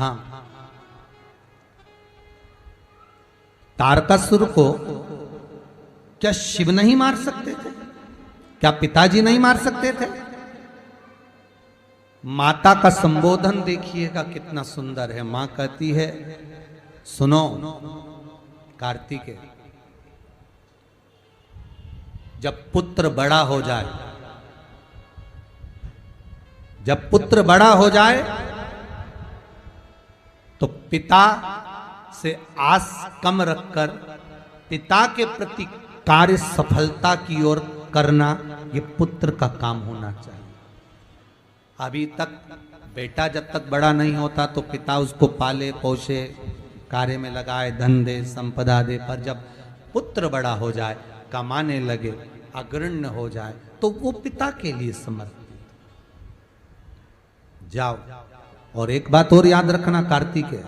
हाँ, तारकासुर को क्या शिव नहीं मार सकते थे? क्या पिताजी नहीं मार सकते थे? माता का संबोधन देखिएगा कितना सुंदर है। मां कहती है, सुनो कार्तिकेय, जब पुत्र बड़ा हो जाए, जब पुत्र बड़ा हो जाए तो पिता से आस कम रखकर पिता के प्रति कार्य सफलता की ओर करना, ये पुत्र का काम होना चाहिए। अभी तक बेटा जब तक बड़ा नहीं होता तो पिता उसको पाले पोषे, कार्य में लगाए, धन दे, संपदा दे, पर जब पुत्र बड़ा हो जाए, कमाने लगे, अग्रण्य हो जाए, तो वो पिता के लिए समर्पित। जाओ। और एक बात और याद रखना कार्तिकेय,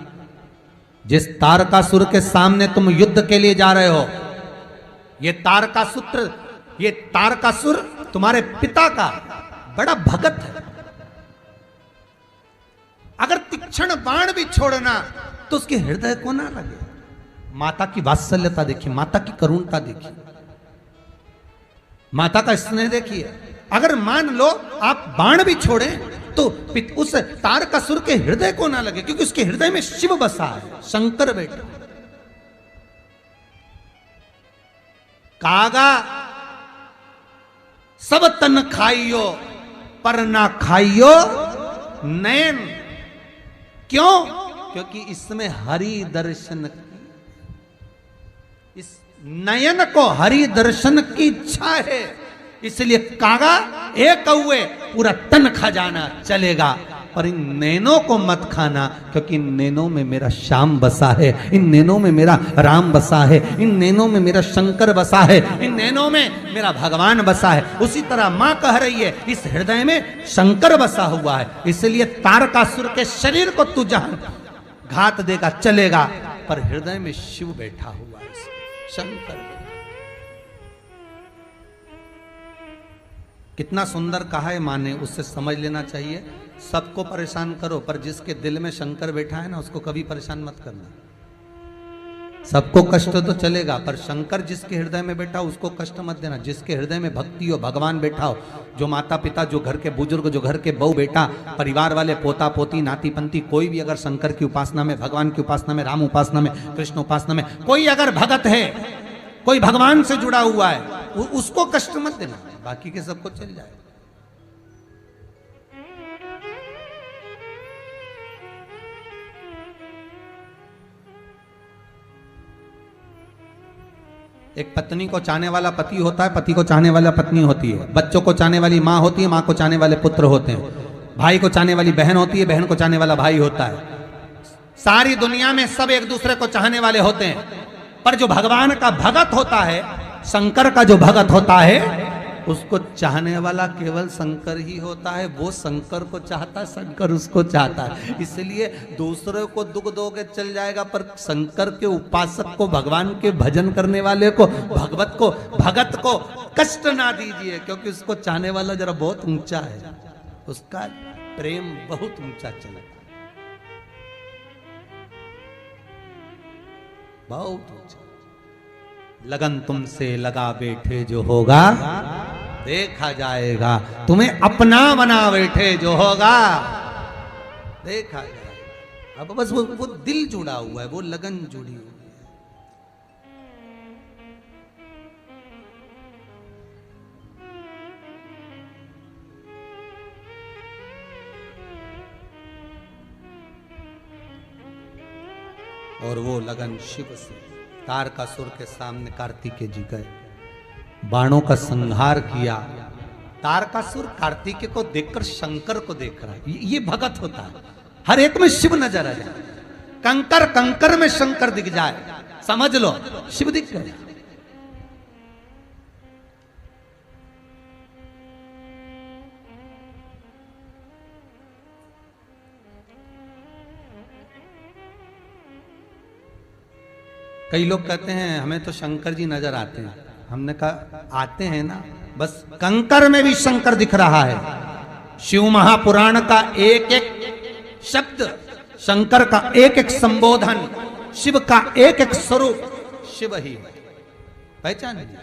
जिस तारकासुर के सामने तुम युद्ध के लिए जा रहे हो, ये तारकासुर तुम्हारे पिता का बड़ा भगत है। अगर तीक्ष्ण बाण भी छोड़ना तो उसके हृदय को ना लगे। माता की वात्सल्यता देखिए, माता की करुणता देखिए, माता का स्नेह देखिए। अगर मान लो आप बाण भी छोड़े तो उस तारकासुर के हृदय को ना लगे, क्योंकि उसके हृदय में शिव बसा है, शंकर बेटा। कागा सब तन खाइयो पर ना खाइयो नयन। क्यों? क्योंकि इसमें हरि दर्शन, इस नयन को हरि दर्शन की इच्छा है, इसलिए कागा एक कौवे पूरा तन खा जाना चलेगा, पर इन नैनों को मत खाना, क्योंकि इन नैनों में मेरा श्याम बसा है, इन नैनों में मेरा राम बसा है, इन नैनों में मेरा शंकर बसा है, इन नैनों में मेरा भगवान बसा है। उसी तरह मां कह रही है, इस हृदय में शंकर बसा हुआ है, इसलिए तारकासुर के शरीर को तू जहां घात देगा चलेगा, पर हृदय में शिव बैठा हुआ है, शंकर। कितना सुंदर कहा है माँ ने, उससे समझ लेना चाहिए। सबको परेशान करो, पर जिसके दिल में शंकर बैठा है ना, उसको कभी परेशान मत करना। सबको कष्ट तो चलेगा, पर शंकर जिसके हृदय में बैठा हो उसको कष्ट मत देना। जिसके हृदय में भक्ति हो, भगवान बैठा हो, जो माता पिता, जो घर के बुजुर्ग, जो घर के बहू बेटा, परिवार वाले, पोता पोती, नाती पंती, कोई भी अगर शंकर की उपासना में, भगवान की उपासना में, राम उपासना में, कृष्ण उपासना में कोई अगर भगत है, कोई भगवान से जुड़ा हुआ है, उसको कष्ट मत देना, बाकी के सबको चल जाए। एक पत्नी को चाहने वाला पति होता है, पति को चाहने वाला पत्नी होती है, बच्चों को चाहने वाली माँ होती है, माँ को चाहने वाले पुत्र होते हैं, भाई को चाहने वाली बहन होती है, बहन को चाहने वाला भाई होता है। सारी दुनिया में सब एक दूसरे को चाहने वाले होते हैं, पर जो भगवान का भगत होता है, शंकर का जो भगत होता है, उसको चाहने वाला केवल शंकर ही होता है। वो शंकर को चाहता है, शंकर उसको चाहता है। इसलिए दूसरे को दुख दोगे चल जाएगा, पर शंकर के उपासक को, भगवान के भजन करने वाले को, भगत को कष्ट ना दीजिए, क्योंकि उसको चाहने वाला जरा बहुत ऊंचा है, उसका प्रेम बहुत ऊंचा चला, बहुत ऊंचा। लगन तुमसे लगा बैठे जो होगा देखा जाएगा, तुम्हें अपना बना बैठे जो होगा देखा जाएगा। अब बस वो दिल जुड़ा हुआ है, वो लगन जुड़ी हुई है। और वो लगन शिव से। तारकासुर के सामने कार्तिकेय जी गए, बाणों का संहार किया। तारकासुर कार्तिकेय को देखकर शंकर को देख रहा है। ये भगत होता है, हर एक में शिव नजर आ जाए, कंकर कंकर में शंकर दिख जाए, समझ लो शिव दिख गए। कई लोग कहते हैं हमें तो शंकर जी नजर आते हैं। हमने कहा आते हैं ना, बस कंकर में भी शंकर दिख रहा है। शिव महापुराण का एक एक शब्द शंकर का एक एक संबोधन, शिव का एक एक स्वरूप शिव ही है। पहचान लीजिए।